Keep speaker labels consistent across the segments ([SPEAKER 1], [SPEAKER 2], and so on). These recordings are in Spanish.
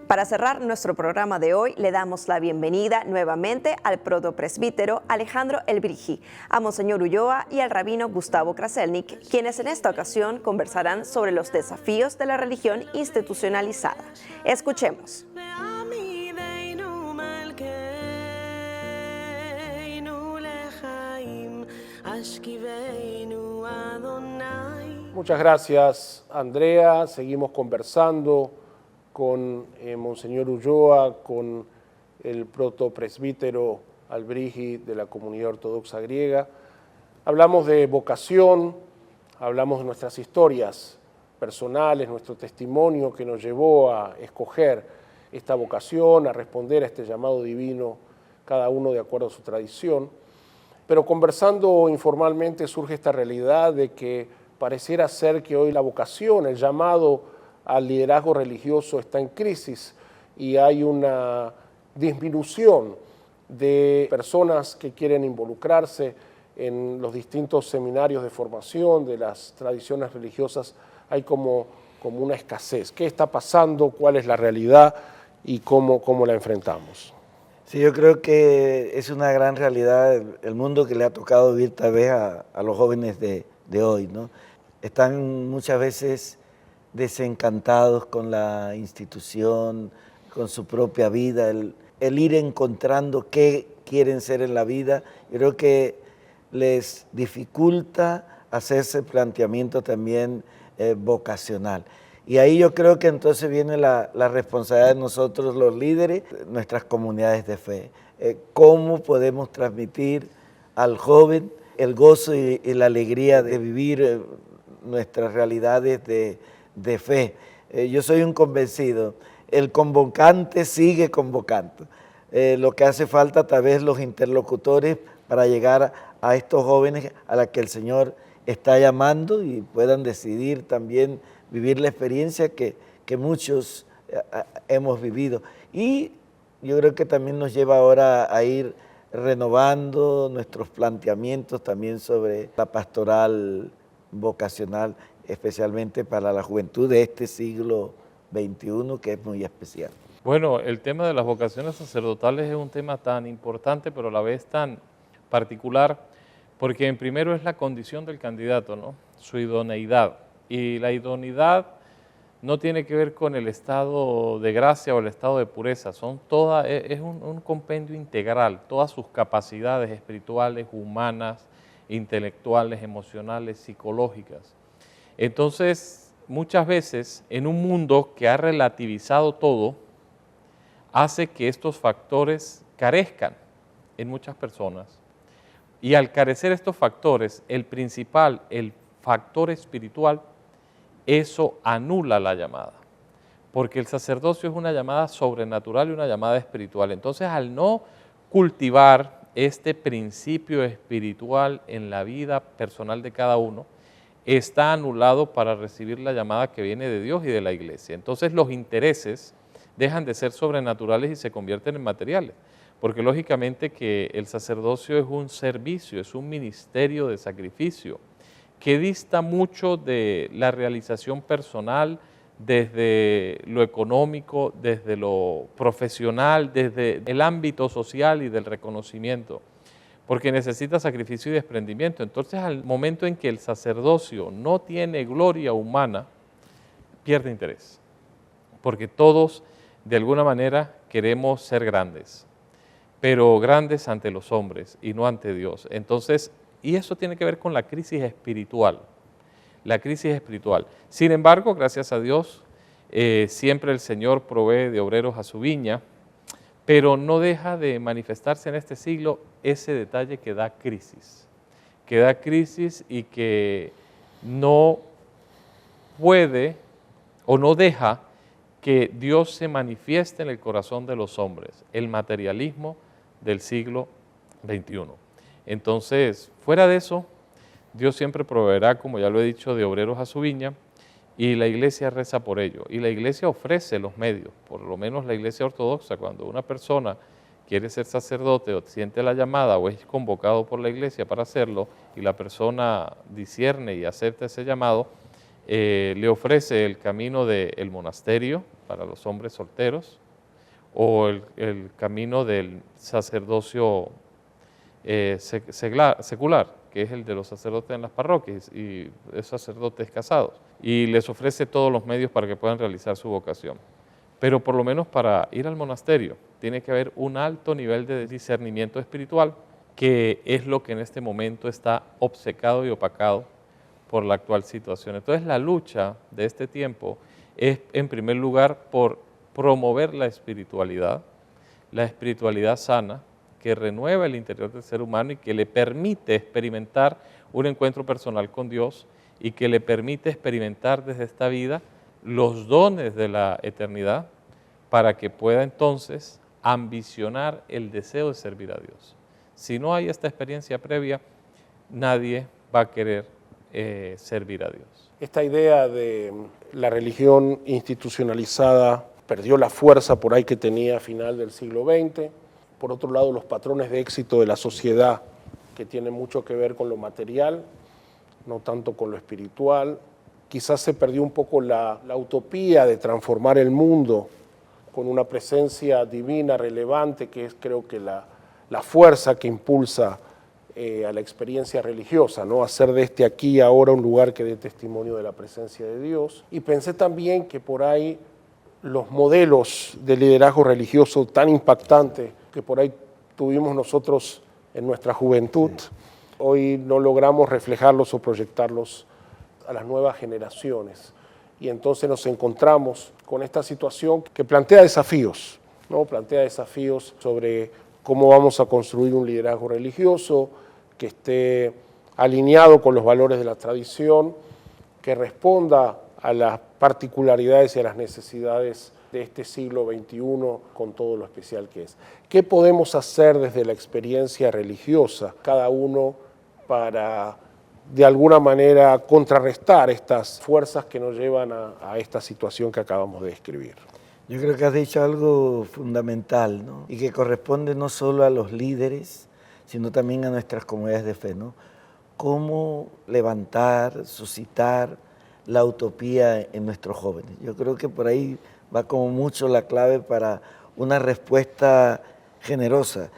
[SPEAKER 1] Para cerrar nuestro programa de hoy, le damos la bienvenida nuevamente al protopresbítero Alejandro Elbrigi, a Monseñor Ulloa y al rabino Gustavo Kraselnik, quienes en esta ocasión conversarán sobre los desafíos de la religión institucionalizada. Escuchemos.
[SPEAKER 2] Muchas gracias, Andrea. Seguimos conversando con Monseñor Ulloa, con el protopresbítero Elbrigi de la Comunidad Ortodoxa Griega. Hablamos de vocación, hablamos de nuestras historias personales, nuestro testimonio que nos llevó a escoger esta vocación, a responder a este llamado divino, cada uno de acuerdo a su tradición. Pero conversando informalmente surge esta realidad de que pareciera ser que hoy la vocación, el llamado al liderazgo religioso está en crisis y hay una disminución de personas que quieren involucrarse en los distintos seminarios de formación de las tradiciones religiosas. Hay como una escasez. ¿Qué está pasando? ¿Cuál es la realidad? ¿Y cómo la enfrentamos?
[SPEAKER 3] Sí, yo creo que es una gran realidad el mundo que le ha tocado vivir tal vez a los jóvenes de hoy, ¿no? Están muchas veces desencantados con la institución, con su propia vida, el ir encontrando qué quieren ser en la vida. Yo creo que les dificulta hacerse planteamiento también vocacional. Y ahí yo creo que entonces viene la responsabilidad de nosotros los líderes, nuestras comunidades de fe. ¿Cómo podemos transmitir al joven el gozo y la alegría de vivir nuestras realidades de fe? Yo soy un convencido, el convocante sigue convocando. Lo que hace falta tal vez los interlocutores para llegar a estos jóvenes a los que el Señor está llamando y puedan decidir también vivir la experiencia que muchos hemos vivido. Y yo creo que también nos lleva ahora a ir renovando nuestros planteamientos también sobre la pastoral vocacional, especialmente para la juventud de este siglo XXI, que es muy especial.
[SPEAKER 4] Bueno, el tema de las vocaciones sacerdotales es un tema tan importante, pero a la vez tan particular, porque en primero es la condición del candidato, ¿no? Su idoneidad. Y la idoneidad no tiene que ver con el estado de gracia o el estado de pureza, es un compendio integral, todas sus capacidades espirituales, humanas, intelectuales, emocionales, psicológicas. Entonces, muchas veces en un mundo que ha relativizado todo, hace que estos factores carezcan en muchas personas. Y al carecer estos factores, el principal, el factor espiritual, eso anula la llamada. Porque el sacerdocio es una llamada sobrenatural y una llamada espiritual. Entonces, al no cultivar este principio espiritual en la vida personal de cada uno, está anulado para recibir la llamada que viene de Dios y de la iglesia. Entonces los intereses dejan de ser sobrenaturales y se convierten en materiales, porque lógicamente que el sacerdocio es un servicio, es un ministerio de sacrificio, que dista mucho de la realización personal, desde lo económico, desde lo profesional, desde el ámbito social y del reconocimiento, porque necesita sacrificio y desprendimiento. Entonces, al momento en que el sacerdocio no tiene gloria humana, pierde interés, porque todos, de alguna manera, queremos ser grandes, pero grandes ante los hombres y no ante Dios. Entonces, y eso tiene que ver con la crisis espiritual. La crisis espiritual. Sin embargo, gracias a Dios, siempre el Señor provee de obreros a su viña, pero no deja de manifestarse en este siglo ese detalle que da crisis y que no puede o no deja que Dios se manifieste en el corazón de los hombres, el materialismo del siglo XXI. Entonces, fuera de eso, Dios siempre proveerá, como ya lo he dicho, de obreros a su viña, y la iglesia reza por ello. Y la iglesia ofrece los medios, por lo menos la iglesia ortodoxa, cuando una persona quiere ser sacerdote o siente la llamada o es convocado por la iglesia para hacerlo, y la persona discierne y acepta ese llamado, le ofrece el camino del monasterio, para los hombres solteros, o el camino del sacerdocio secular, que es el de los sacerdotes en las parroquias y sacerdotes casados, y les ofrece todos los medios para que puedan realizar su vocación. Pero por lo menos para ir al monasterio tiene que haber un alto nivel de discernimiento espiritual, que es lo que en este momento está obcecado y opacado por la actual situación. Entonces la lucha de este tiempo es en primer lugar por promover la espiritualidad sana, que renueva el interior del ser humano y que le permite experimentar un encuentro personal con Dios y que le permite experimentar desde esta vida los dones de la eternidad para que pueda entonces ambicionar el deseo de servir a Dios. Si no hay esta experiencia previa, nadie va a querer servir a Dios.
[SPEAKER 2] Esta idea de la religión institucionalizada perdió la fuerza por ahí que tenía a final del siglo XX. Por otro lado, los patrones de éxito de la sociedad, que tienen mucho que ver con lo material, no tanto con lo espiritual. Quizás se perdió un poco la utopía de transformar el mundo con una presencia divina relevante, que es creo que la fuerza que impulsa a la experiencia religiosa, ¿no? Hacer de este aquí y ahora un lugar que dé testimonio de la presencia de Dios. Y pensé también que por ahí los modelos de liderazgo religioso tan impactantes que por ahí tuvimos nosotros en nuestra juventud, hoy no logramos reflejarlos o proyectarlos a las nuevas generaciones. Y entonces nos encontramos con esta situación que plantea desafíos, ¿no? Plantea desafíos sobre cómo vamos a construir un liderazgo religioso que esté alineado con los valores de la tradición, que responda a las particularidades y a las necesidades de este siglo XXI con todo lo especial que es. ¿Qué podemos hacer desde la experiencia religiosa, cada uno, para de alguna manera contrarrestar estas fuerzas que nos llevan a esta situación que acabamos de describir?
[SPEAKER 3] Yo creo que has dicho algo fundamental, ¿no? Y que corresponde no solo a los líderes, sino también a nuestras comunidades de fe, ¿no? Cómo levantar, suscitar la utopía en nuestros jóvenes. Yo creo que por ahí va como mucho la clave para una respuesta generosa.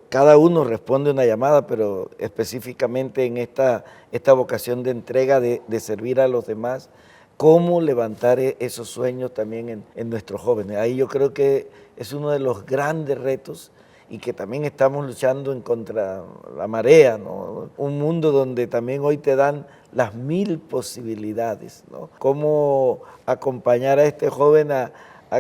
[SPEAKER 3] Cada uno responde una llamada, pero específicamente en esta vocación de entrega, de servir a los demás, cómo levantar esos sueños también en nuestros jóvenes. Ahí yo creo que es uno de los grandes retos y que también estamos luchando en contra la marea, ¿no? Un mundo donde también hoy te dan las 1000 posibilidades, ¿no? Cómo acompañar a este joven a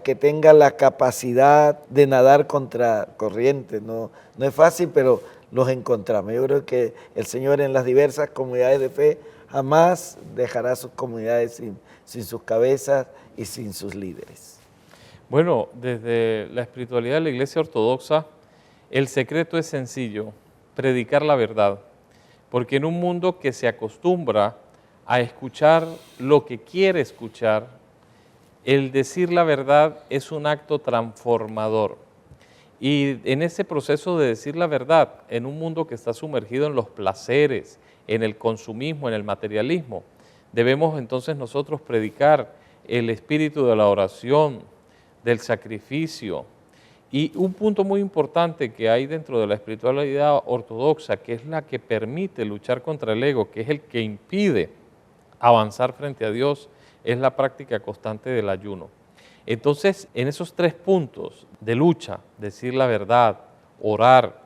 [SPEAKER 3] que tenga la capacidad de nadar contra corriente, ¿no? No es fácil, pero los encontramos. Yo creo que el Señor en las diversas comunidades de fe jamás dejará sus comunidades sin sus cabezas y sin sus líderes.
[SPEAKER 4] Bueno, desde la espiritualidad de la Iglesia Ortodoxa, el secreto es sencillo: predicar la verdad. Porque en un mundo que se acostumbra a escuchar lo que quiere escuchar, el decir la verdad es un acto transformador. Y en ese proceso de decir la verdad, en un mundo que está sumergido en los placeres, en el consumismo, en el materialismo, debemos entonces nosotros predicar el espíritu de la oración, del sacrificio. Y un punto muy importante que hay dentro de la espiritualidad ortodoxa, que es la que permite luchar contra el ego, que es el que impide avanzar frente a Dios, es la práctica constante del ayuno. Entonces, en esos 3 puntos de lucha, decir la verdad, orar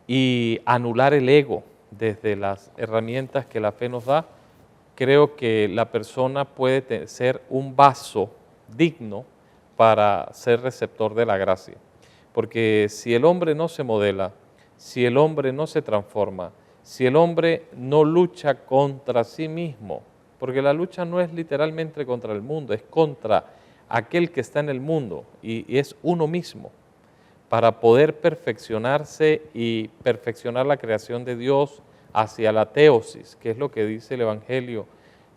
[SPEAKER 4] y anular el ego desde las herramientas que la fe nos da, creo que la persona puede ser un vaso digno para ser receptor de la gracia. Porque si el hombre no se modela, si el hombre no se transforma, si el hombre no lucha contra sí mismo, porque la lucha no es literalmente contra el mundo, es contra aquel que está en el mundo y es uno mismo, para poder perfeccionarse y perfeccionar la creación de Dios hacia la teosis, que es lo que dice el Evangelio: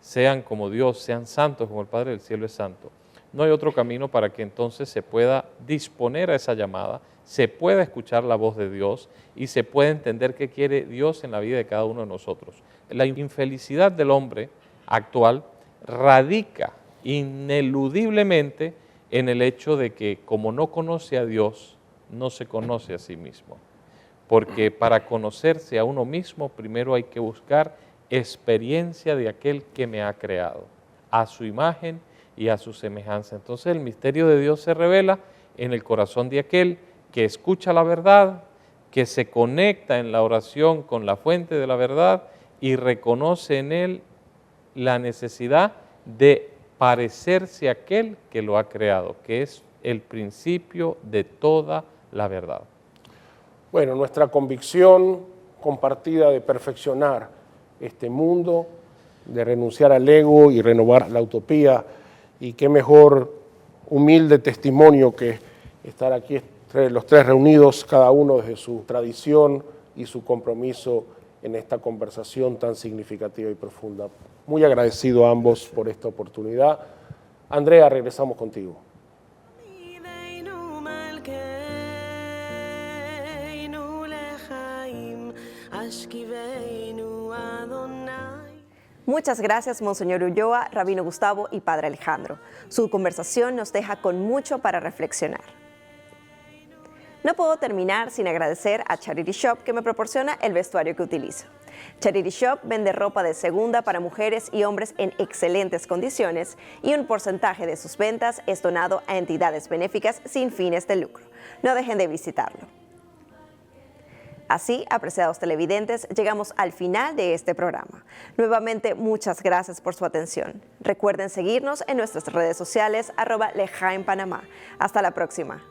[SPEAKER 4] sean como Dios, sean santos como el Padre del cielo es santo. No hay otro camino para que entonces se pueda disponer a esa llamada, se pueda escuchar la voz de Dios y se pueda entender qué quiere Dios en la vida de cada uno de nosotros. La infelicidad del hombre actual radica ineludiblemente en el hecho de que como no conoce a Dios, no se conoce a sí mismo. Porque para conocerse a uno mismo, primero hay que buscar experiencia de aquel que me ha creado, a su imagen y a su semejanza. Entonces el misterio de Dios se revela en el corazón de aquel que escucha la verdad, que se conecta en la oración con la fuente de la verdad y reconoce en él la necesidad de parecerse a aquel que lo ha creado, que es el principio de toda la verdad.
[SPEAKER 2] Bueno, nuestra convicción compartida de perfeccionar este mundo, de renunciar al ego y renovar la utopía, y qué mejor humilde testimonio que estar aquí los tres reunidos, cada uno desde su tradición y su compromiso en esta conversación tan significativa y profunda. Muy agradecido a ambos por esta oportunidad. Andrea, regresamos contigo.
[SPEAKER 1] Muchas gracias, Monseñor Ulloa, Rabino Gustavo y Padre Alejandro. Su conversación nos deja con mucho para reflexionar. No puedo terminar sin agradecer a Charity Shop, que me proporciona el vestuario que utilizo. Charity Shop vende ropa de segunda para mujeres y hombres en excelentes condiciones, y un porcentaje de sus ventas es donado a entidades benéficas sin fines de lucro. No dejen de visitarlo. Así, apreciados televidentes, llegamos al final de este programa. Nuevamente, muchas gracias por su atención. Recuerden seguirnos en nuestras redes sociales @lejaenpanamá. Hasta la próxima.